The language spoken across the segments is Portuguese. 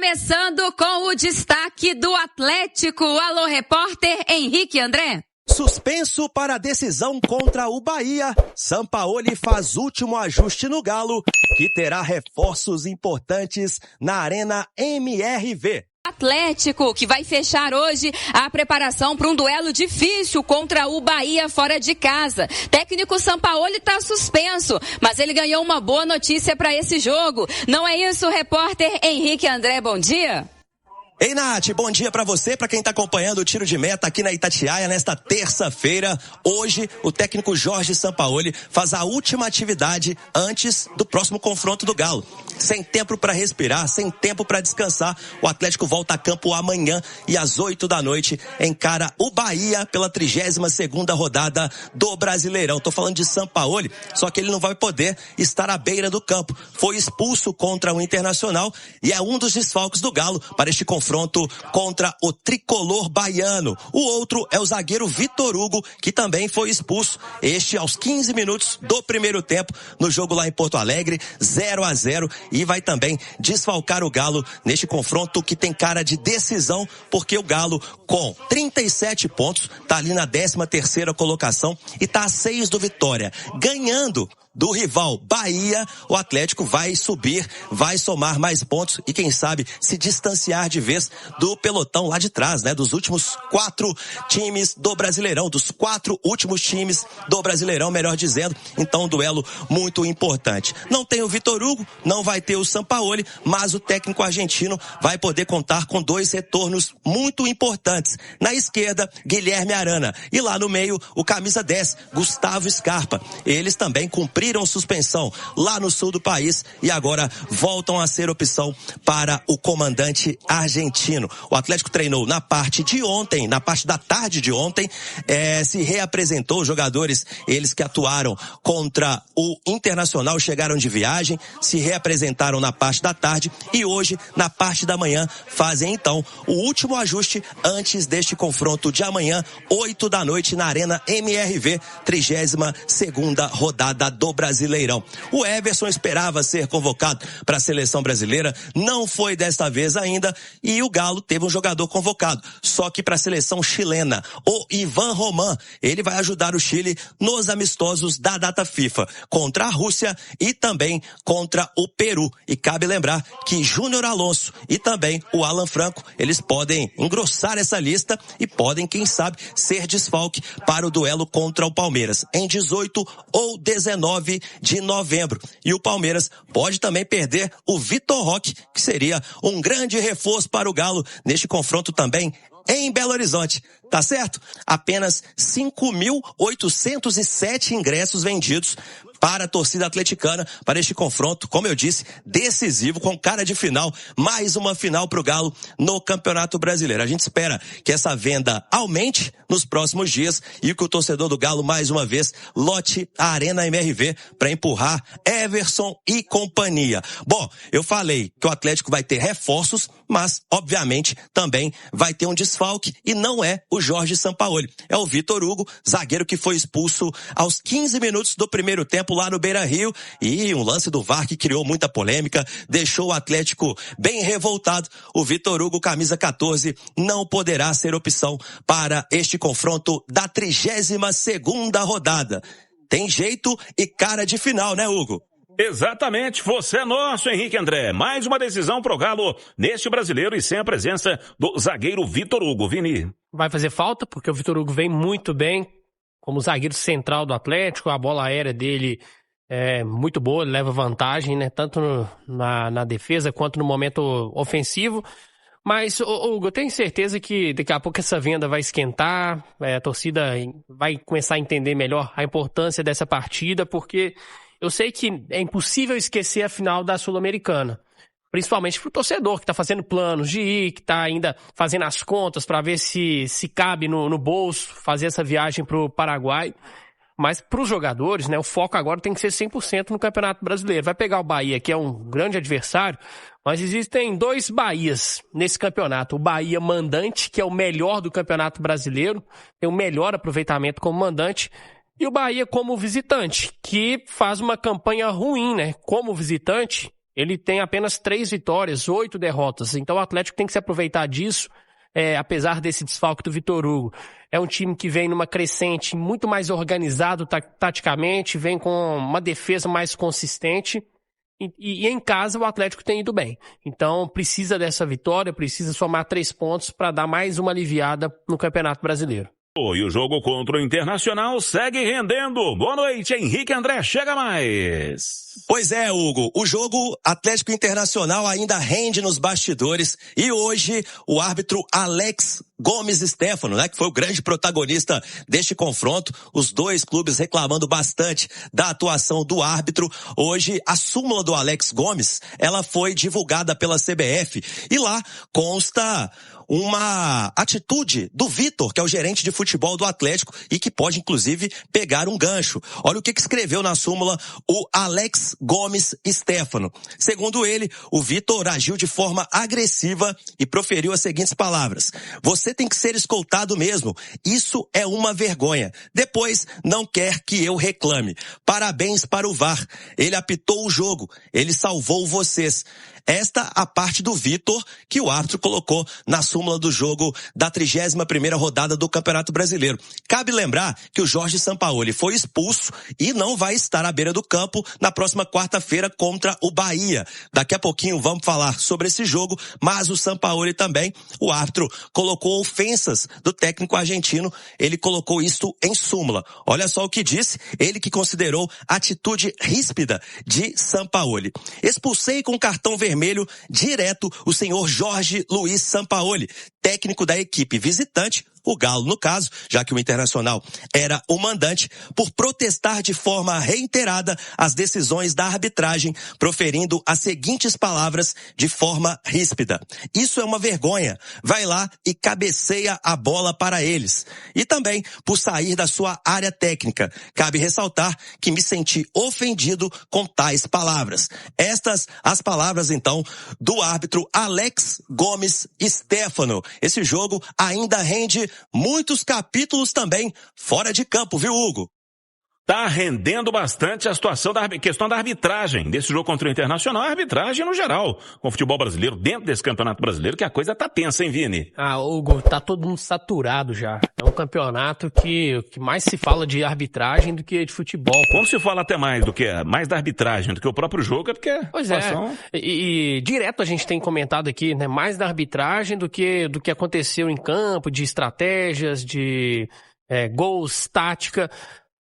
Começando com o destaque do Atlético. Alô, repórter Henrique André. Suspenso para a decisão contra o Bahia, Sampaoli faz último ajuste no Galo, que terá reforços importantes na Arena MRV. Atlético, que vai fechar hoje a preparação para um duelo difícil contra o Bahia fora de casa. Técnico Sampaoli está suspenso, mas ele ganhou uma boa notícia para esse jogo. Não é isso, repórter Henrique André? Bom dia. Ei, Nath, bom dia pra você, pra quem tá acompanhando o Tiro de Meta aqui na Itatiaia nesta terça-feira. Hoje, o técnico Jorge Sampaoli faz a última atividade antes do próximo confronto do Galo. Sem tempo pra respirar, sem tempo pra descansar, o Atlético volta a campo amanhã e às 8 da noite encara o Bahia pela 32ª rodada do Brasileirão. Tô falando de Sampaoli, só que ele não vai poder estar à beira do campo. Foi expulso contra o Internacional e é um dos desfalques do Galo para este confronto contra o tricolor baiano. O outro é o zagueiro Vitor Hugo, que também foi expulso. Este aos 15 minutos do primeiro tempo, no jogo lá em Porto Alegre, 0-0, e vai também desfalcar o Galo neste confronto que tem cara de decisão, porque o Galo, com 37 pontos, tá ali na 13ª colocação e tá a 6 do Vitória. Ganhando do rival Bahia, o Atlético vai subir, vai somar mais pontos e quem sabe se distanciar de vez do pelotão lá de trás, né? Dos últimos 4 times do Brasileirão, dos 4 últimos times do Brasileirão, melhor dizendo. Então, um duelo muito importante. Não tem o Vitor Hugo, não vai ter o Sampaoli, mas o técnico argentino vai poder contar com 2 retornos muito importantes. Na esquerda, Guilherme Arana, e lá no meio, o camisa 10, Gustavo Scarpa. Eles também cumpriram suspensão lá no sul do país e agora voltam a ser opção para o comandante argentino. O Atlético treinou na parte de ontem, na parte da tarde de ontem, se reapresentou os jogadores, eles que atuaram contra o Internacional, chegaram de viagem, se reapresentaram na parte da tarde e hoje, na parte da manhã, fazem então o último ajuste antes deste confronto de amanhã, 8 da noite na Arena MRV, 32ª rodada do Brasileirão. O Everson esperava ser convocado para a seleção brasileira, não foi desta vez ainda, e o Galo teve um jogador convocado, só que para a seleção chilena, o Ivan Roman. Ele vai ajudar o Chile nos amistosos da data FIFA, contra a Rússia e também contra o Peru. E cabe lembrar que Júnior Alonso e também o Alan Franco, eles podem engrossar essa lista e podem, quem sabe, ser desfalque para o duelo contra o Palmeiras em 18 ou 19 de novembro. E o Palmeiras pode também perder o Vitor Roque, que seria um grande reforço para o Galo neste confronto também em Belo Horizonte. Tá certo? Apenas 5.807 ingressos vendidos para a torcida atleticana para este confronto, como eu disse, decisivo, com cara de final, mais uma final para o Galo no Campeonato Brasileiro. A gente espera que essa venda aumente nos próximos dias e que o torcedor do Galo, mais uma vez, lote a Arena MRV para empurrar Everson e companhia. Bom, eu falei que o Atlético vai ter reforços, mas, obviamente, também vai ter um desfalque e não é o Jorge Sampaoli. É o Vitor Hugo, zagueiro que foi expulso aos 15 minutos do primeiro tempo lá no Beira-Rio, e um lance do VAR que criou muita polêmica, deixou o Atlético bem revoltado. O Vitor Hugo, camisa 14, não poderá ser opção para este confronto da 32ª rodada. Tem jeito e cara de final, né, Hugo? Exatamente, você é nosso, Henrique André. Mais uma decisão pro Galo neste Brasileiro e sem a presença do zagueiro Vitor Hugo. Vini. Vai fazer falta, porque o Vitor Hugo vem muito bem como zagueiro central do Atlético, a bola aérea dele é muito boa, ele leva vantagem, né, tanto na defesa quanto no momento ofensivo. Mas, Hugo, eu tenho certeza que daqui a pouco essa venda vai esquentar, a torcida vai começar a entender melhor a importância dessa partida, porque eu sei que é impossível esquecer a final da Sul-Americana. Principalmente para o torcedor que está fazendo planos de ir, que está ainda fazendo as contas para ver se cabe no bolso fazer essa viagem para o Paraguai. Mas para os jogadores, né, o foco agora tem que ser 100% no Campeonato Brasileiro. Vai pegar o Bahia, que é um grande adversário, mas existem 2 Bahias nesse campeonato. O Bahia mandante, que é o melhor do Campeonato Brasileiro, tem o melhor aproveitamento como mandante, e o Bahia como visitante, que faz uma campanha ruim, né? Como visitante, ele tem apenas 3 vitórias, 8 derrotas. Então o Atlético tem que se aproveitar disso, apesar desse desfalque do Vitor Hugo. É um time que vem numa crescente muito mais organizado taticamente, vem com uma defesa mais consistente. E em casa o Atlético tem ido bem. Então precisa dessa vitória, precisa somar 3 pontos para dar mais uma aliviada no Campeonato Brasileiro. E o jogo contra o Internacional segue rendendo. Boa noite, Henrique André, chega mais. Pois é, Hugo, o jogo Atlético Internacional ainda rende nos bastidores e hoje o árbitro Alex Gomes Stefano, que foi o grande protagonista deste confronto, os dois clubes reclamando bastante da atuação do árbitro. Hoje a súmula do Alex Gomes, ela foi divulgada pela CBF e lá consta uma atitude do Vitor, que é o gerente de futebol do Atlético e que pode inclusive pegar um gancho. Olha o que escreveu na súmula o Alex Gomes Stefano. Segundo ele, o Vitor agiu de forma agressiva e proferiu as seguintes palavras: você tem que ser escoltado mesmo, isso é uma vergonha. Depois não quer que eu reclame. Parabéns para o VAR, ele apitou o jogo, ele salvou vocês. Esta a parte do Vitor que o árbitro colocou na súmula do jogo da 31ª rodada do Campeonato Brasileiro. Cabe lembrar que o Jorge Sampaoli foi expulso e não vai estar à beira do campo na próxima quarta-feira contra o Bahia. Daqui a pouquinho vamos falar sobre esse jogo, mas o Sampaoli também, o árbitro colocou ofensas do técnico argentino, ele colocou isto em súmula. Olha só o que disse, ele que considerou atitude ríspida de Sampaoli. Expulsei com cartão vermelho direto o senhor Jorge Luiz Sampaoli, técnico da equipe visitante, o Galo no caso, já que o Internacional era o mandante, por protestar de forma reiterada as decisões da arbitragem, proferindo as seguintes palavras de forma ríspida: isso é uma vergonha, vai lá e cabeceia a bola para eles. E também por sair da sua área técnica. Cabe ressaltar que me senti ofendido com tais palavras. Estas as palavras então do árbitro Alex Gomes Stefano. Esse jogo ainda rende muitos capítulos também fora de campo, viu, Hugo? Tá rendendo bastante a situação da questão da arbitragem desse jogo contra o Internacional, a arbitragem no geral, com o futebol brasileiro, dentro desse Campeonato Brasileiro, que a coisa tá tensa, hein, Vini? Hugo, tá todo mundo saturado já. É um campeonato que mais se fala de arbitragem do que de futebol. Como se fala até mais da arbitragem do que o próprio jogo, é porque... Pois situação... E direto a gente tem comentado aqui, né, mais da arbitragem do que aconteceu em campo, de estratégias, de gols, tática.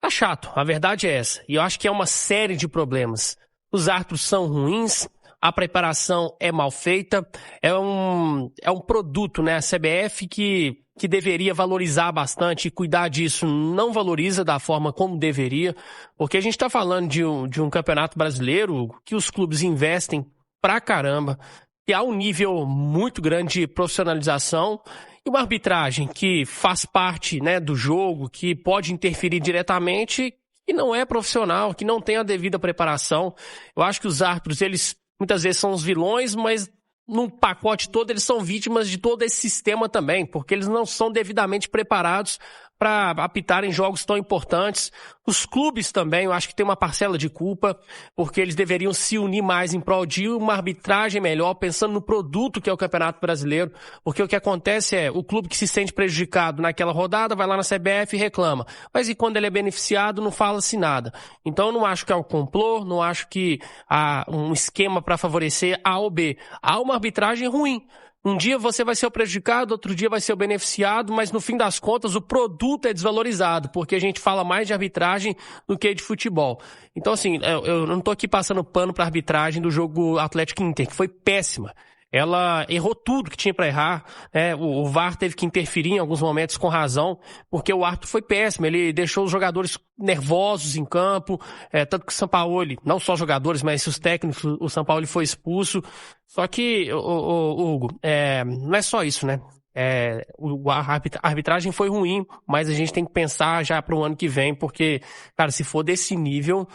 Tá chato, a verdade é essa. E eu acho que é uma série de problemas. Os árbitros são ruins, a preparação é mal feita, é um produto, né? A CBF que deveria valorizar bastante e cuidar disso, não valoriza da forma como deveria, porque a gente tá falando de um campeonato brasileiro que os clubes investem pra caramba, que há um nível muito grande de profissionalização. E uma arbitragem que faz parte, né, do jogo, que pode interferir diretamente, que não é profissional, que não tem a devida preparação. Eu acho que os árbitros, eles muitas vezes são os vilões, mas num pacote todo eles são vítimas de todo esse sistema também, porque eles não são devidamente preparados para apitarem jogos tão importantes. Os clubes também, eu acho que tem uma parcela de culpa, porque eles deveriam se unir mais em prol de uma arbitragem melhor, pensando no produto que é o Campeonato Brasileiro, porque o que acontece é, o clube que se sente prejudicado naquela rodada, vai lá na CBF e reclama, mas e quando ele é beneficiado, não fala-se nada. Então eu não acho que é um complô, não acho que há um esquema para favorecer A ou B. Há uma arbitragem ruim. Um dia você vai ser o prejudicado, outro dia vai ser o beneficiado, mas no fim das contas o produto é desvalorizado, porque a gente fala mais de arbitragem do que de futebol. Então assim, eu não tô aqui passando pano pra arbitragem do jogo Atlético Inter, que foi péssima. Ela errou tudo que tinha para errar, né? O VAR teve que interferir em alguns momentos com razão, porque o árbitro foi péssimo, ele deixou os jogadores nervosos em campo, tanto que o Sampaoli, não só jogadores, mas os técnicos, o Sampaoli foi expulso. Só que, Hugo, não é só isso, né? A arbitragem foi ruim, mas a gente tem que pensar já para o ano que vem, porque, cara, se for desse nível,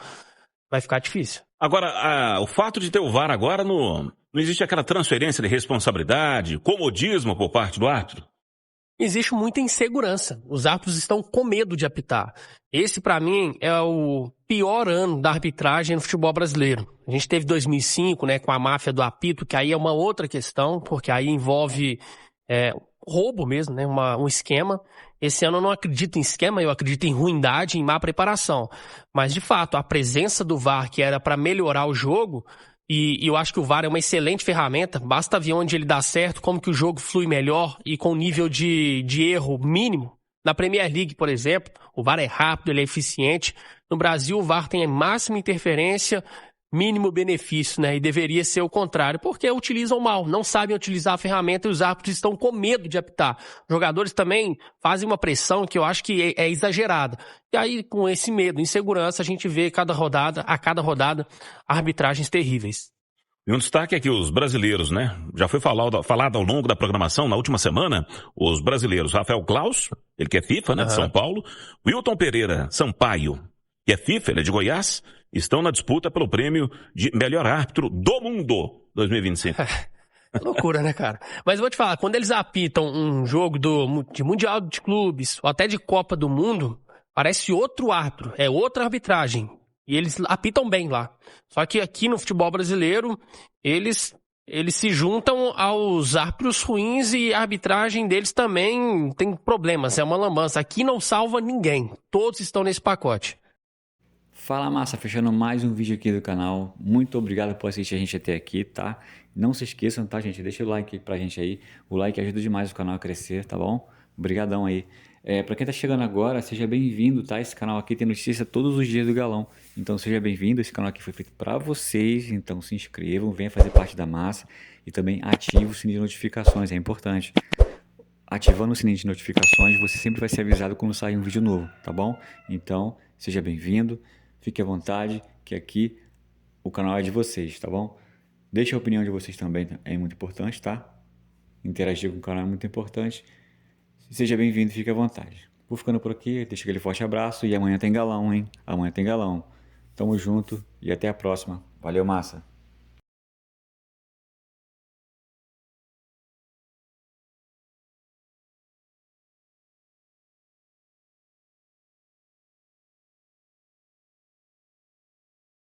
vai ficar difícil. Agora, o fato de ter o VAR agora, não existe aquela transferência de responsabilidade, comodismo por parte do árbitro? Existe muita insegurança. Os árbitros estão com medo de apitar. Esse, para mim, é o pior ano da arbitragem no futebol brasileiro. A gente teve 2005, né, com a máfia do apito, que aí é uma outra questão, porque aí envolve roubo mesmo, né, um esquema. Esse ano eu não acredito em esquema, eu acredito em ruindade, em má preparação. Mas, de fato, a presença do VAR, que era para melhorar o jogo, e eu acho que o VAR é uma excelente ferramenta, basta ver onde ele dá certo, como que o jogo flui melhor e com nível de erro mínimo. Na Premier League, por exemplo, o VAR é rápido, ele é eficiente. No Brasil, o VAR tem a máxima interferência, mínimo benefício, né? E deveria ser o contrário, porque utilizam mal, não sabem utilizar a ferramenta e os árbitros estão com medo de apitar. Os jogadores também fazem uma pressão que eu acho que é exagerada. E aí, com esse medo, insegurança, a gente vê a cada rodada, arbitragens terríveis. E um destaque é que os brasileiros, né? Já foi falado ao longo da programação, na última semana, os brasileiros Rafael Claus, ele que é FIFA, né, de São Paulo, Wilton Pereira Sampaio, que é FIFA, ele é de Goiás, estão na disputa pelo prêmio de melhor árbitro do mundo 2025. Loucura, né, cara? Mas eu vou te falar, quando eles apitam um jogo de Mundial de Clubes ou até de Copa do Mundo, parece outro árbitro, é outra arbitragem. E eles apitam bem lá. Só que aqui no futebol brasileiro, eles se juntam aos árbitros ruins e a arbitragem deles também tem problemas, é uma lambança. Aqui não salva ninguém, todos estão nesse pacote. Fala, massa, fechando mais um vídeo aqui do canal. Muito obrigado por assistir a gente até aqui, tá? Não se esqueçam, tá, gente? Deixa o like pra gente aí. O like ajuda demais o canal a crescer, tá bom? Obrigadão aí. Pra quem tá chegando agora, seja bem-vindo, tá? Esse canal aqui tem notícia todos os dias do Galão. Então seja bem-vindo, esse canal aqui foi feito pra vocês. Então se inscrevam, venha fazer parte da massa. E também ative o sininho de notificações, é importante. Ativando o sininho de notificações, você sempre vai ser avisado quando sair um vídeo novo, tá bom? Então, seja bem-vindo. Fique à vontade, que aqui o canal é de vocês, tá bom? Deixe a opinião de vocês também, é muito importante, tá? Interagir com o canal é muito importante. Seja bem-vindo, fique à vontade. Vou ficando por aqui, deixa aquele forte abraço e amanhã tem galão, hein? Amanhã tem galão. Tamo junto e até a próxima. Valeu, massa!